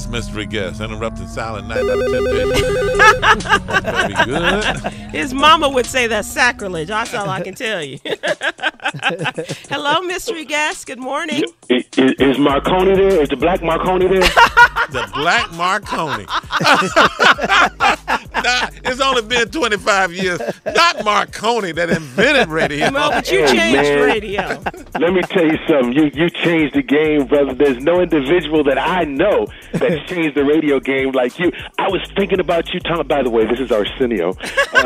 first mystery guest. Interrupted silent 9 out of 10 days. Very good. His mama would say that's sacrilege. That's all I can tell you. Hello, mystery guest. Good morning. Is Marconi there? Is the black Marconi there? The black Marconi. Nah, it's only been 25 years. Not Marconi that invented radio. No, but you changed radio. Let me tell you something. You changed the game, brother. There's no individual that I know that's changed the radio game like you. I was thinking about you, Tom. By the way, this is Arsenio. What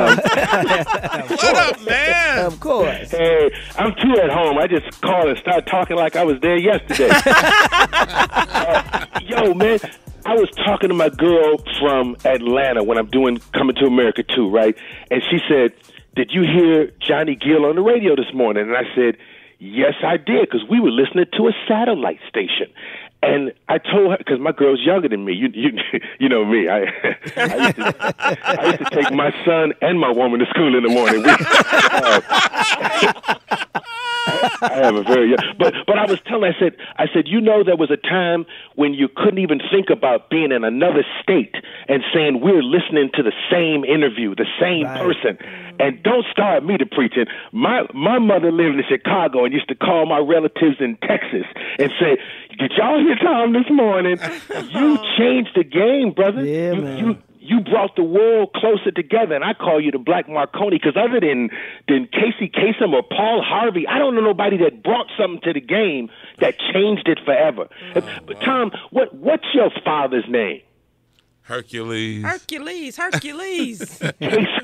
up, man? Of course. Hey, I'm too at home. I just called and started talking like I was there yesterday. Yo, man. I was talking to my girl from Atlanta when I'm doing Coming to America 2, right? And she said, did you hear Johnny Gill on the radio this morning? And I said, yes, I did, because we were listening to a satellite station. And I told her, because my girl's younger than me. You know me. I used to take my son and my woman to school in the morning. I have a very young, but I was telling her, I said, you know, there was a time when you couldn't even think about being in another state and saying we're listening to the same interview, the same person. And don't start me to preaching. My mother lived in Chicago and used to call my relatives in Texas and say, did y'all hear Tom this morning? You changed the game, brother. Yeah, man. You brought the world closer together, and I call you the Black Marconi because other than Casey Kasem or Paul Harvey, I don't know nobody that brought something to the game that changed it forever. But Tom, what's your father's name? Hercules. Case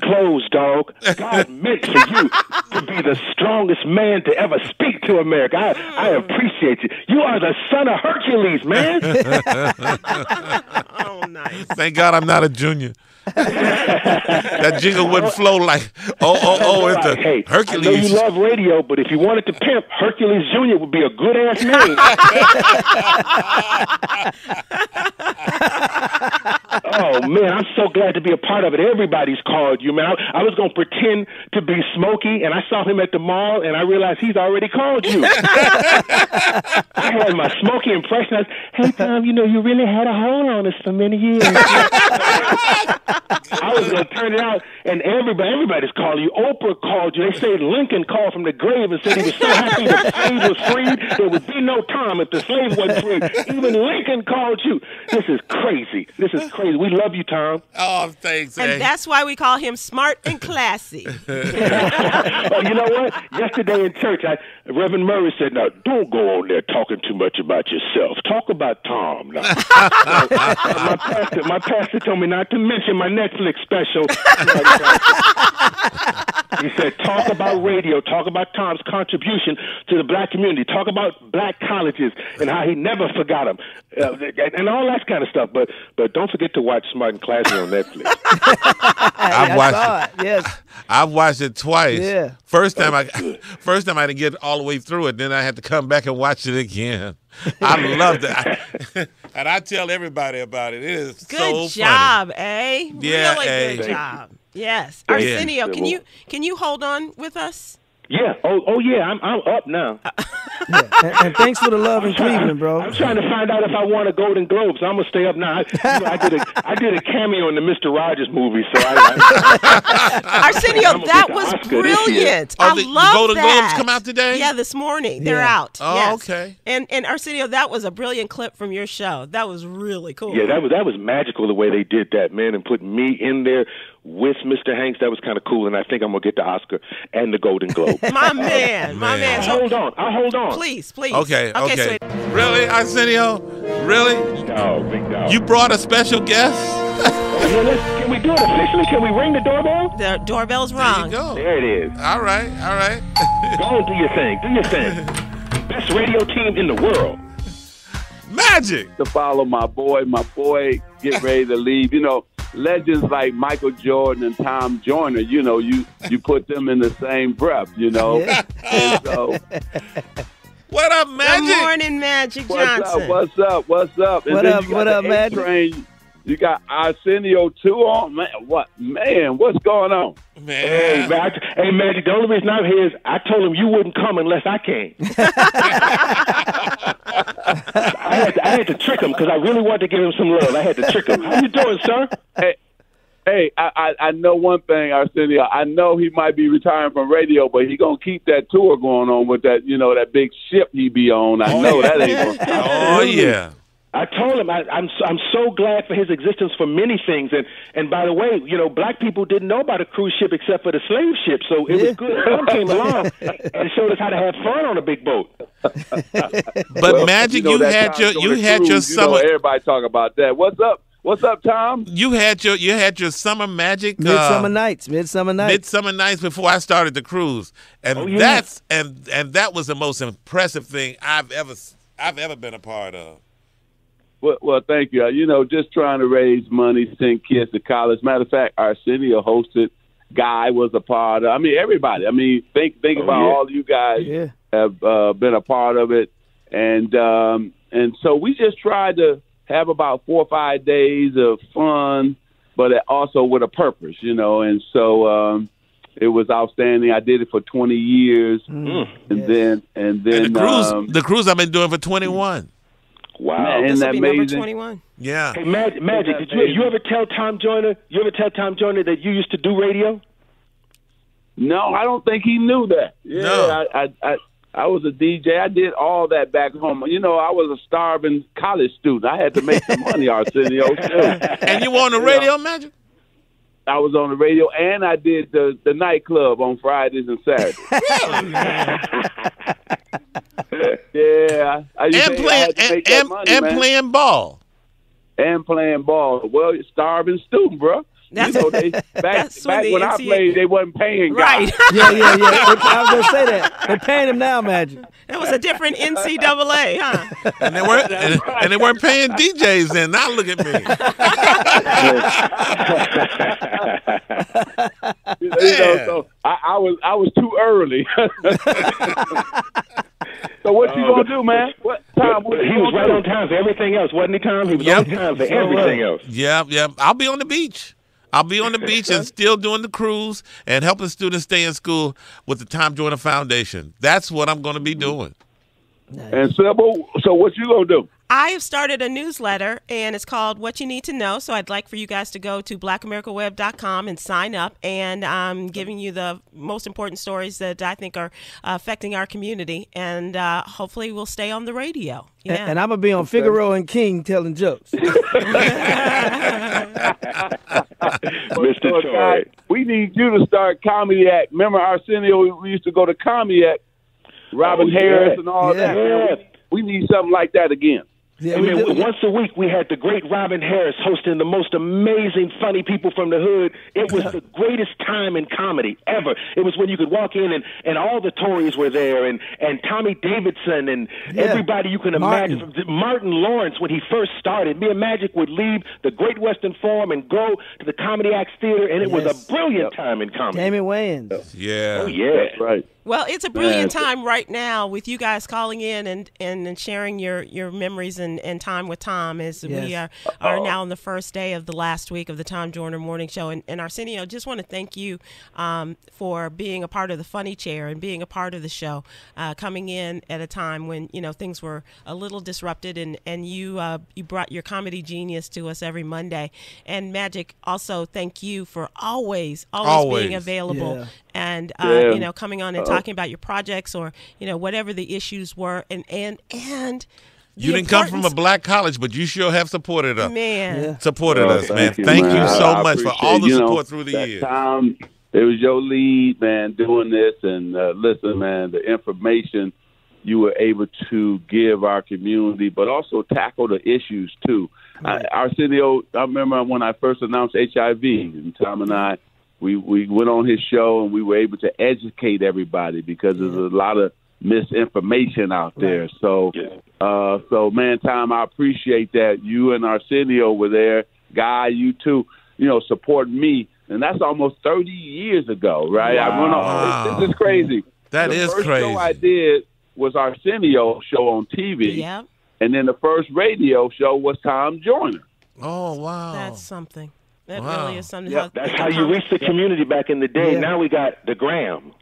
closed, dog. God meant for you to be the strongest man to ever speak to America. I appreciate you. You are the son of Hercules, man. Oh, nice. Thank God I'm not a junior. That jingle wouldn't flow like, it's the hey, Hercules. I know you love radio, but if you wanted to pimp, Hercules Jr. would be a good-ass name. Oh, man, I'm so glad to be a part of it. Everybody's called you, man. I was going to pretend to be Smokey, and I saw him at the mall, and I realized he's already called you. I had my Smokey impression. I was, hey, Tom, you know, you really had a hold on us for many years. I was going to turn it out, and everybody's calling you. Oprah called you. They say Lincoln called from the grave and said he was so happy the slave was freed, there would be no Tom if the slave wasn't free. Even Lincoln called you. This is crazy. We love you, Tom. Oh, thanks, And that's why we call him smart and classy. Oh, you know what? Yesterday in church, Reverend Murray said, now, don't go on there talking too much about yourself. Talk about Tom. Now. My pastor told me not to mention my Netflix special. He said, talk about radio, talk about Tom's contribution to the black community, talk about black colleges and how he never forgot them, and all that kind of stuff. But don't forget to watch Smart and Classy on Netflix. I've watched it. Yes. I've watched it twice. Yeah. First time I didn't get all the way through it. Then I had to come back and watch it again. I loved it. And I tell everybody about it. It is so funny. Good job, eh? Yeah, really good job. Yes. Arsenio, can you hold on with us? Yeah. Oh yeah. I'm up now. And thanks for the love in Cleveland, bro. I'm trying to find out if I won a Golden Globe, so I'm gonna stay up now. I did a cameo in the Mr. Rogers movie, so Arsenio, that was brilliant. I love the Golden that. Globes come out today? Yeah, this morning. They're out. Oh, yes. okay. And Arsenio, that was a brilliant clip from your show. That was really cool. Yeah, that was magical the way they did that, man, and put me in there with Mr. Hanks. That was kind of cool, and I think I'm gonna get the Oscar and the Golden Globe. My man. I'll hold on. Please. Okay. Sweet. Really, Arsenio? Really? No, big dog. You brought a special guest? Can we do it officially? Can we ring the doorbell? The doorbell's rung. There you go. There it is. All right. Go on, do your thing. Best radio team in the world. Magic. To follow my boy get ready to leave. You know, legends like Michael Jordan and Tom Joyner, you know, you put them in the same breath, you know. Yeah. And so, what up, Magic? Good morning, Magic Johnson. What's up? And what up, Magic? Train, you got Arsenio too on, man. What's going on? Man. Hey, Magic, the only reason I'm here is I told him you wouldn't come unless I came. I I had to trick him because I really wanted to give him some love. I had to trick him. How you doing, sir? Hey, I know one thing, Arsenio. I know he might be retiring from radio, but he gonna keep that tour going on with that, that big ship he be on. I know that ain't gonna. Oh yeah. I told him I'm so glad for his existence for many things, and by the way, black people didn't know about a cruise ship except for the slave ship, so it was good. Some came along and showed us how to have fun on a big boat. But Magic, you had your summer. Everybody talk about that. What's up, Tom? You had your summer Magic Midsummer Nights before I started the cruise, and that was the most impressive thing I've ever been a part of. Well, thank you. Just trying to raise money, send kids to college. Matter of fact, Arsenio hosted. Guy was a part of. I mean, everybody. I mean, think about all you guys have been a part of it, and so we just tried to have about 4 or 5 days of fun, but also with a purpose, and so it was outstanding. I did it for 20 years, and then the cruise I've been doing for 21. Wow, this will be amazing? number 21. Yeah. Hey, Magic, did you ever tell Tom Joyner? That you used to do radio? No, I don't think he knew that. Yeah, no. I was a DJ. I did all that back home. I was a starving college student. I had to make some money, Arsenio. And you were on the radio, Magic? I was on the radio, and I did the nightclub on Fridays and Saturdays. Yeah, playing ball. And playing ball. Well, starving student, bro. That's, back when I played, they wasn't paying guys. Right. Yeah. I was going to say that. They're paying him now, Magic. That was a different NCAA, huh? And they weren't paying DJs then. Now look at me. So I was too early. So what you gonna do, man? What time? He was right on time for everything else, wasn't he, Tom? He was on time for everything else. Yeah. I'll be on the beach. And still doing the cruise and helping students stay in school with the Tom Joyner Foundation. That's what I'm going to be doing. Nice. And Sybil, so what you gonna do? I have started a newsletter, and it's called What You Need to Know. So I'd like for you guys to go to BlackAmericaWeb.com and sign up. And I'm giving you the most important stories that I think are affecting our community. And hopefully we'll stay on the radio. Yeah. And I'm going to be on Figaro and King telling jokes. Mr. Troy. We need you to start Comedy Act. Remember, Arsenio, we used to go to Comedy Act, Robin Harris and all that. Yeah. We need something like that again. Yeah, once a week, we had the great Robin Harris hosting the most amazing, funny people from the hood. It was the greatest time in comedy ever. It was when you could walk in and all the Tories were there, and Tommy Davidson and everybody you can imagine. Martin Lawrence, when he first started, me and Magic would leave the Great Western Forum and go to the Comedy Acts Theater, and it was a brilliant time in comedy. Damon Wayans. Yeah. Oh, yeah. That's right. Well, it's a brilliant time right now with you guys calling in and sharing your memories and time with Tom as we are now on the first day of the last week of the Tom Joyner Morning Show. And Arsenio, just want to thank you for being a part of the Funny Chair and being a part of the show, coming in at a time when things were a little disrupted, and you brought your comedy genius to us every Monday. And Magic, also thank you for always being available and coming on and talking about your projects or whatever the issues were and you didn't come from a black college, but you sure have supported us. Supported us, man. Thank you so much for all the support through the years. Tom, it was your lead, man, doing this. And listen, man, the information you were able to give our community, but also tackle the issues, too. Arsenio, I remember when I first announced HIV, and Tom and I, we went on his show, and we were able to educate everybody because there's a lot of misinformation out there. So, man, Tom, I appreciate that. You and Arsenio were there. Guy, you too, support me. And that's almost 30 years ago, right? Wow. I went on. This is crazy. That is crazy. The first show I did was Arsenio show on TV. Yeah. And then the first radio show was Tom Joyner. Oh, wow. That's something. That really is something. Yep. That's how you reach the community back in the day. Yeah. Now we got the gram.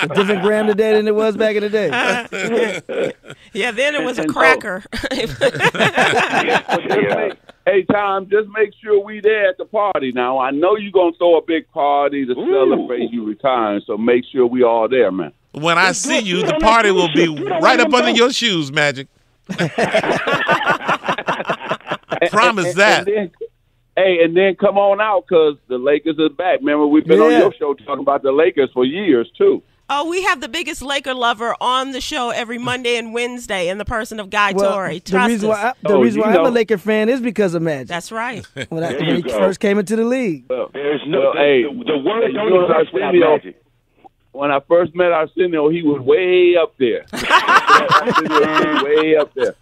A different gram today than it was back in the day. Yeah, then it was a cracker. Hey, Tom, just make sure we there at the party. Now, I know you're going to throw a big party to celebrate you retiring, so make sure we all there, man. When I see you, the party will be right up under your shoes, Magic. Promise that. And then come on out because the Lakers are back. Remember, we've been on your show talking about the Lakers for years, too. Oh, we have the biggest Laker lover on the show every Monday and Wednesday in the person of Guy Torrey. The reason why I'm a Laker fan is because of Magic. That's right. When he first came into the league. There's no the word don't exist without Magic. When I first met Arsenio, he was way up there. Way up there.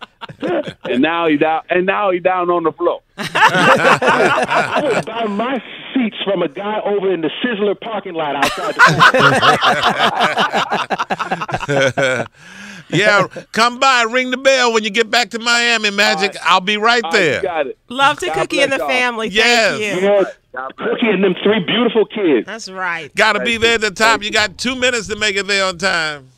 And now he down. And now he down on the floor. I would buy my seats from a guy over in the Sizzler parking lot outside the Yeah, come by, ring the bell when you get back to Miami, Magic. Right. I'll be right there. You got it. Love to Cookie and the family. Yes. Thank you. Cookie and them 3 beautiful kids. That's right. Got to be there at the top. You got 2 minutes to make it there on time.